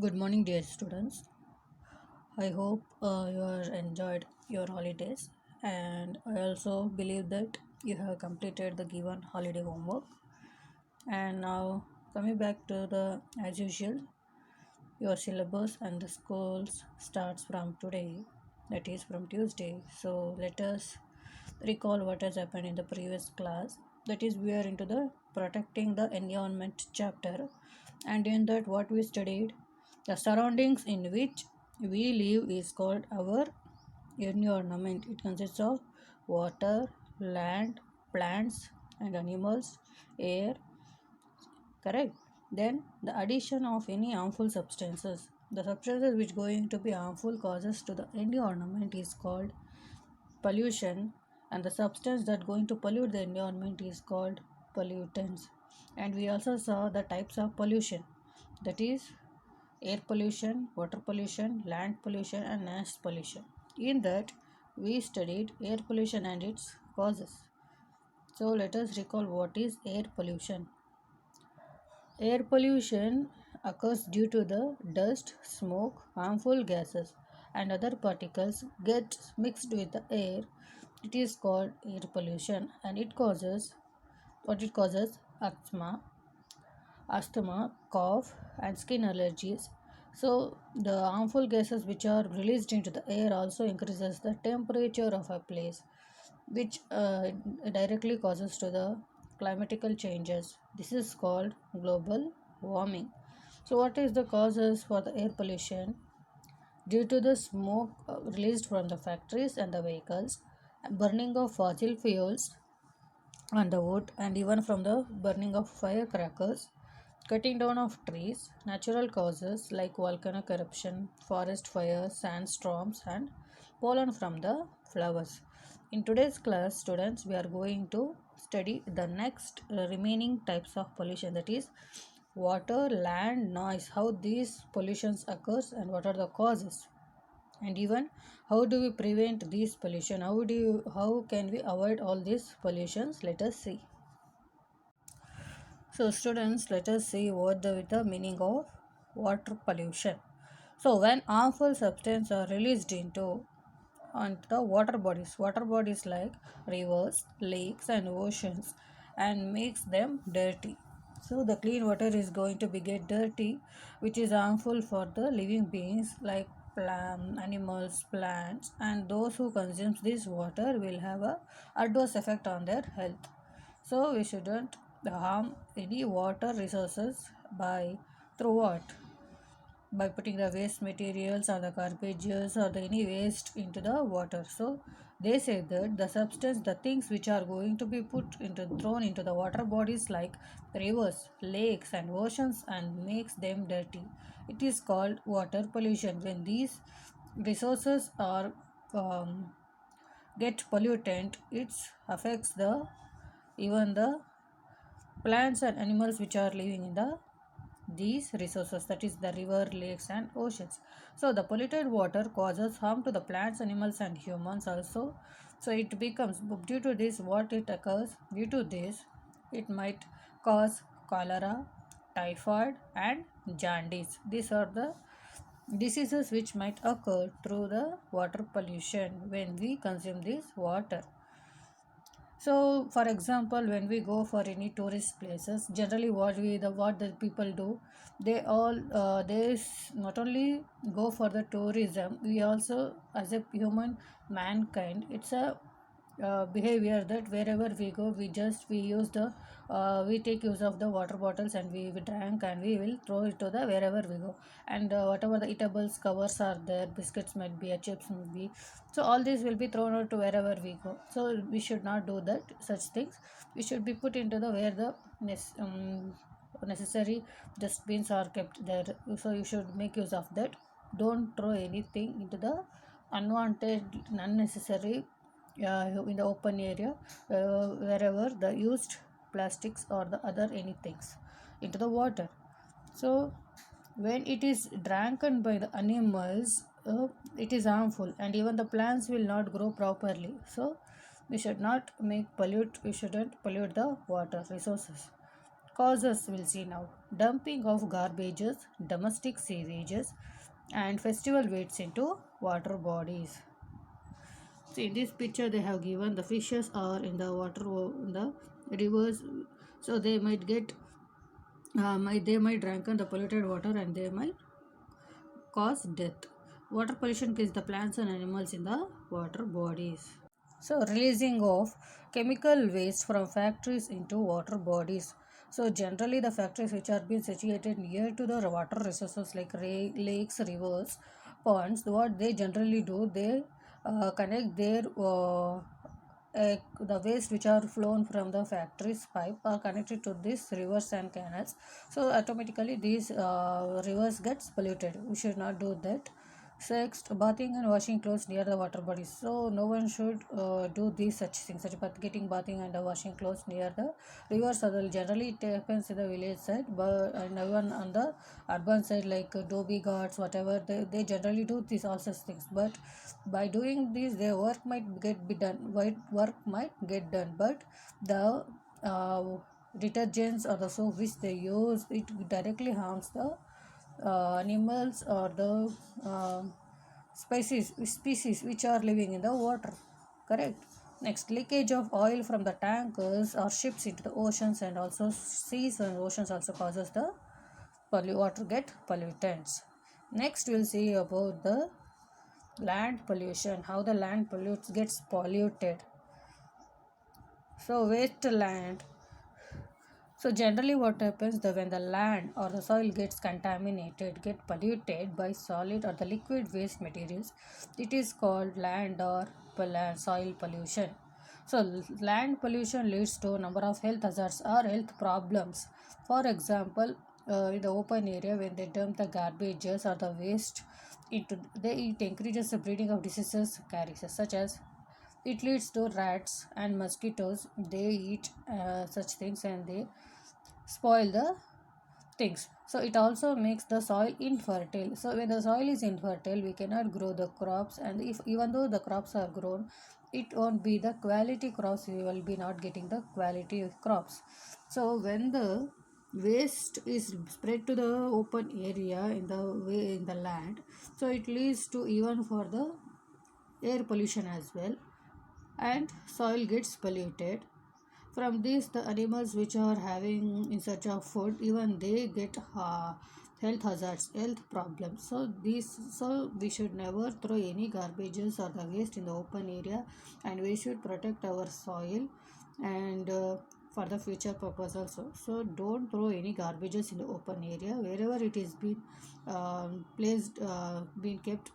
Good morning, dear students. I hope you are enjoyed your holidays, and I also believe that you have completed the given holiday homework. And now, coming back to the as usual, your syllabus and the schools starts from today, that is from Tuesday. So let us recall what has happened in the previous class. That is, we are into the protecting the environment chapter, and in that, what we studied, the surroundings in which we live is called our environment. It consists of water, land, plants, and animals, air, correct. Then the addition of any harmful substances, the substances which going to be harmful causes to the environment is called pollution, and the substance that going to pollute the environment is called pollutants. And we also saw the types of pollution, that is air pollution, water pollution, land pollution, and noise pollution. In that, we studied air pollution and its causes. So let us recall what is air pollution. Air pollution occurs due to the dust, smoke, harmful gases, and other particles get mixed with the air. It is called air pollution, and it causes asthma, cough, and skin allergies. So the harmful gases which are released into the air also increases the temperature of a place, which directly causes to the climatical changes. This is called global warming. So what is the causes for the air pollution? Due to the smoke released from the factories and the vehicles, burning of fossil fuels and the wood, and even from the burning of firecrackers, cutting down of trees, natural causes like volcanic eruption, forest fires, sandstorms, and pollen from the flowers. In today's class, students, we are going to study the next remaining types of pollution, that is water, land, noise, how these pollutions occurs and what are the causes, and even how do we prevent these pollution, how can we avoid all these pollutions. Let us see. So students, let us see what the meaning of water pollution. So when harmful substances are released onto the water bodies like rivers, lakes, and oceans, and makes them dirty. So the clean water is going to be get dirty, which is harmful for the living beings like animals, plants, and those who consume this water will have a adverse effect on their health. So we shouldn't harm any water resources by through what? By putting the waste materials or the garbages or the any waste into the water. So they say that the substance, the things which are going to be thrown into the water bodies like rivers, lakes, and oceans and makes them dirty. It is called water pollution. When these resources are um, get pollutant, it affects the even the plants and animals which are living in these resources, that is the river, lakes, and oceans. So the polluted water causes harm to the plants, animals, and humans also. So it becomes, due to this, what it occurs, due to this it might cause cholera, typhoid, and jaundice. These are the diseases which might occur through the water pollution when we consume this water. So, for example, when we go for any tourist places, generally what the people do, they not only go for the tourism. We also, as a human mankind, it's a behavior that wherever we go, we use the we take use of the water bottles, and we drank, and we will throw it to the wherever we go. And whatever the eatables covers are there, biscuits might be, chips might be, so all these will be thrown out to wherever we go. So we should not do that, such things. We should be put into the where the necessary dustbins are kept there. So you should make use of that. Don't throw anything into the unwanted, unnecessary in the open area, wherever the used plastics or the other anything into the water. So when it is drank by the animals, it is harmful, and even the plants will not grow properly. So we should not make pollute we shouldn't pollute the water resources. Causes we'll see now: dumping of garbages, domestic sewages, and festival waste into water bodies. So in this picture they have given the fishes are in the water in the rivers, so they might get they might drink the polluted water and they might cause death. Water pollution kills the plants and animals in the water bodies. So, releasing of chemical waste from factories into water bodies. So, generally, the factories which are being situated near to the water resources like lakes, rivers, ponds, what they generally do, they connect their the waste which are flown from the factories pipe are connected to these rivers and canals. So, automatically, these rivers gets polluted. We should not do that. Sixth, bathing and washing clothes near the water bodies. So no one should do these such things, such as getting bathing and washing clothes near the rivers. So generally, it happens in the village side, but and even on the urban side, like Dobby Ghats, whatever, they generally do these all such things. But by doing this, their work might get be done. Work might get done, but the uh, detergents or the soap which they use, it directly harms the animals or the species which are living in the water. Correct. Next, leakage of oil from the tankers or ships into the oceans and also seas and oceans also causes the water get pollutants. Next, we'll see about the land pollution, how the land pollutes gets polluted. So waste land. So generally what happens that when the land or the soil gets contaminated, get polluted by solid or the liquid waste materials, it is called land or soil pollution. So land pollution leads to a number of health hazards or health problems. For example, in the open area when they dump the garbages or the waste into it increases the breeding of diseases carries such as it leads to rats and mosquitoes. They eat such things and they spoil the things. So it also makes the soil infertile. So when the soil is infertile, we cannot grow the crops, and if even though the crops are grown, it won't be the quality crops. We will be not getting the quality of crops. So when the waste is spread to the open area in the way in the land, so it leads to even for the air pollution as well, and soil gets polluted. From this, the animals which are having in search of food, even they get health hazards, health problems. So we should never throw any garbages or the waste in the open area, and we should protect our soil and for the future purpose also. So don't throw any garbages in the open area. Wherever it is been placed, been kept